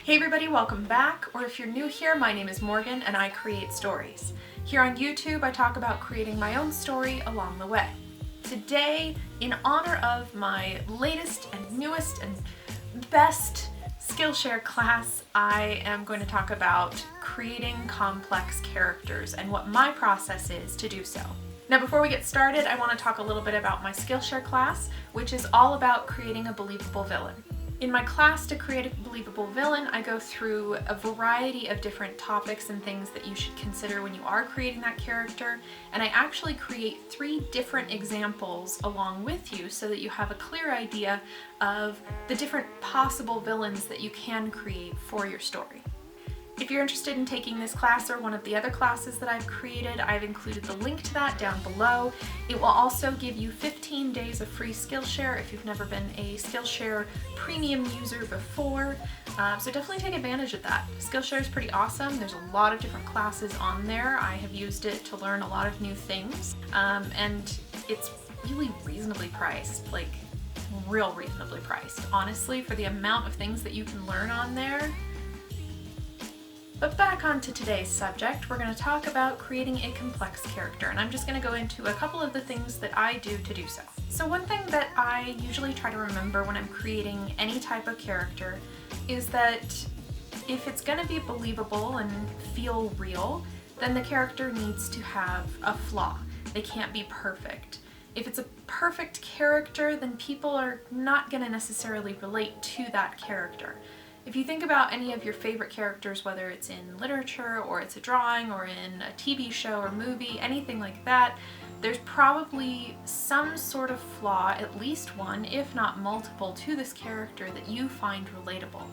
Hey everybody, welcome back, or if you're new here, my name is Morgan and I create stories. Here on YouTube, I talk about creating my own story along the way. Today, in honor of my latest and newest and best Skillshare class, I am going to talk about creating complex characters and what my process is to do so. Now before we get started, I want to talk a little bit about my Skillshare class, which is all about creating a believable villain. In my class to create a believable villain, I go through a variety of different topics and things that you should consider when you are creating that character, and I actually create 3 different examples along with you so that you have a clear idea of the different possible villains that you can create for your story. If you're interested in taking this class or one of the other classes that I've created, I've included the link to that down below. It will also give you 15 days of free Skillshare if you've never been a Skillshare premium user before. So definitely take advantage of that. Skillshare is pretty awesome. There's a lot of different classes on there. I have used it to learn a lot of new things, and it's really reasonably priced, like real reasonably priced. Honestly, for the amount of things that you can learn on there. But back onto today's subject, we're going to talk about creating a complex character, and I'm just going to go into a couple of the things that I do to do so. So one thing that I usually try to remember when I'm creating any type of character is that if it's going to be believable and feel real, then the character needs to have a flaw. They can't be perfect. If it's a perfect character, then people are not going to necessarily relate to that character. If you think about any of your favorite characters, whether it's in literature or it's a drawing or in a TV show or movie, anything like that, there's probably some sort of flaw, at least one, if not multiple, to this character that you find relatable.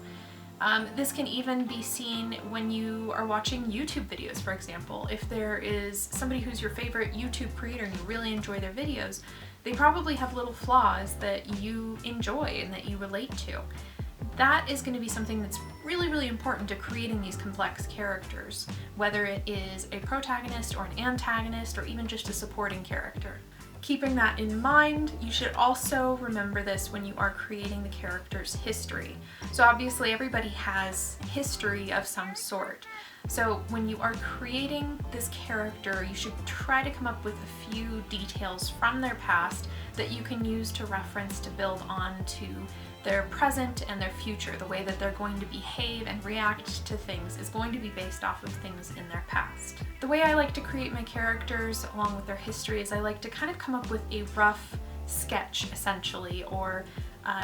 This can even be seen when you are watching YouTube videos, for example. If there is somebody who's your favorite YouTube creator and you really enjoy their videos, they probably have little flaws that you enjoy and that you relate to. That is going to be something that's really, really important to creating these complex characters, whether it is a protagonist or an antagonist or even just a supporting character. Keeping that in mind, you should also remember this when you are creating the character's history. So obviously everybody has history of some sort. So when you are creating this character, you should try to come up with a few details from their past that you can use to reference to build on to their present and their future. The way that they're going to behave and react to things is going to be based off of things in their past. The way I like to create my characters along with their history is I like to kind of come up with a rough sketch, essentially, or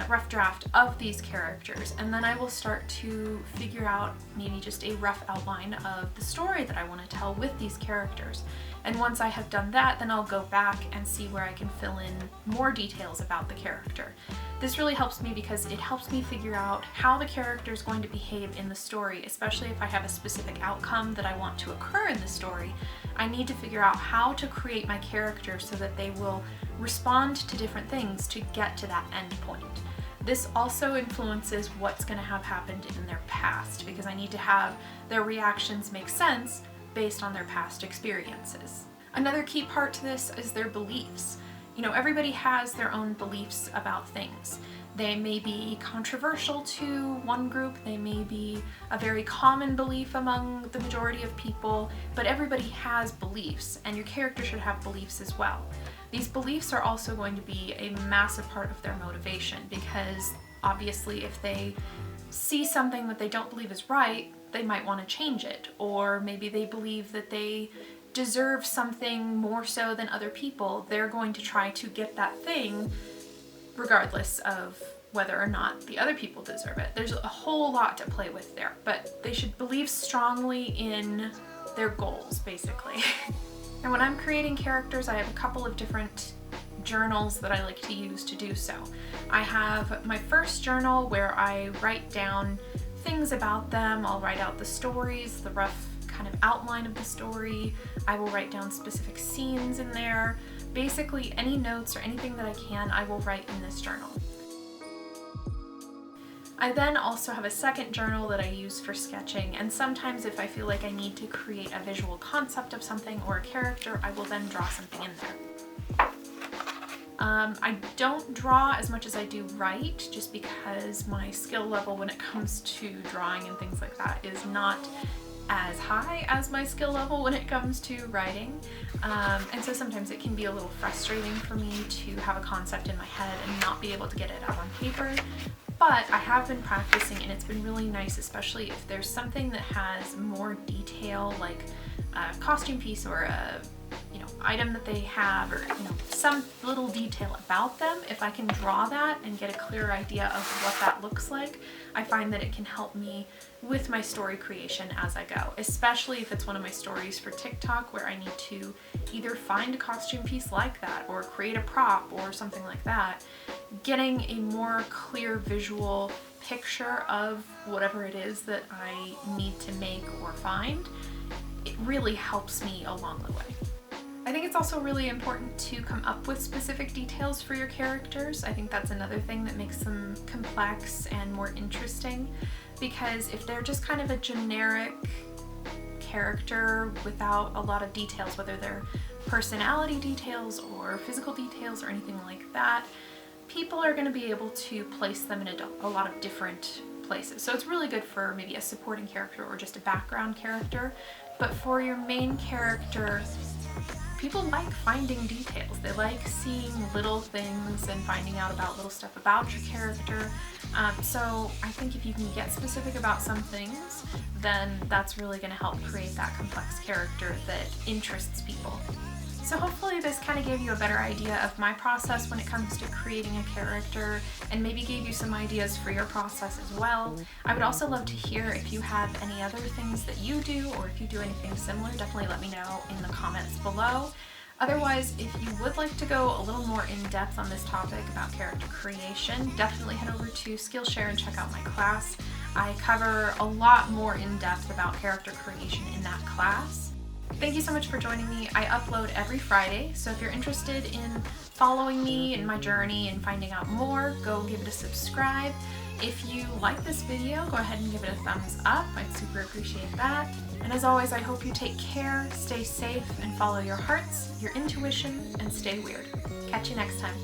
rough draft of these characters, and then I will start to figure out maybe just a rough outline of the story that I want to tell with these characters. And once I have done that, then I'll go back and see where I can fill in more details about the character. This really helps me because it helps me figure out how the character is going to behave in the story, especially if I have a specific outcome that I want to occur in the story. I need to figure out how to create my character so that they will respond to different things to get to that end point. This also influences what's going to have happened in their past, because I need to have their reactions make sense based on their past experiences. Another key part to this is their beliefs. You know, everybody has their own beliefs about things. They may be controversial to one group, they may be a very common belief among the majority of people, but everybody has beliefs, and your character should have beliefs as well. These beliefs are also going to be a massive part of their motivation, because obviously if they see something that they don't believe is right, they might want to change it, or maybe they believe that they deserve something more so than other people. They're going to try to get that thing regardless of whether or not the other people deserve it. There's a whole lot to play with there, but they should believe strongly in their goals, basically. And when I'm creating characters, I have a couple of different journals that I like to use to do so. I have my first journal where I write down things about them. I'll write out the stories, the rough kind of outline of the story. I will write down specific scenes in there. Basically, any notes or anything that I can, I will write in this journal. I then also have a second journal that I use for sketching, and sometimes if I feel like I need to create a visual concept of something or a character, I will then draw something in there. I don't draw as much as I do write, just because my skill level when it comes to drawing and things like that is not as high as my skill level when it comes to writing. And so sometimes it can be a little frustrating for me to have a concept in my head and not be able to get it out on paper. But I have been practicing, and it's been really nice, especially if there's something that has more detail, like a costume piece or a item that they have, or some little detail about them. If I can draw that and get a clear idea of what that looks like, I find that it can help me with my story creation as I go, especially if it's one of my stories for TikTok where I need to either find a costume piece like that or create a prop or something like that. Getting a more clear visual picture of whatever it is that I need to make or find, it really helps me along the way. I think it's also really important to come up with specific details for your characters. I think that's another thing that makes them complex and more interesting, because if they're just kind of a generic character without a lot of details, whether they're personality details or physical details or anything like that, people are going to be able to place them in a lot of different places. So it's really good for maybe a supporting character or just a background character. But for your main character, people like finding details. They like seeing little things and finding out about little stuff about your character. So I think if you can get specific about some things, then that's really going to help create that complex character that interests people. So hopefully this kind of gave you a better idea of my process when it comes to creating a character, and maybe gave you some ideas for your process as well. I would also love to hear if you have any other things that you do, or if you do anything similar. Definitely let me know in the comments below. Otherwise, if you would like to go a little more in depth on this topic about character creation, definitely head over to Skillshare and check out my class. I cover a lot more in depth about character creation in that class. Thank you so much for joining me. I upload every Friday, so if you're interested in following me in my journey and finding out more, go give it a subscribe. If you like this video, go ahead and give it a thumbs up. I'd super appreciate that. And as always, I hope you take care, stay safe, and follow your hearts, your intuition, and stay weird. Catch you next time.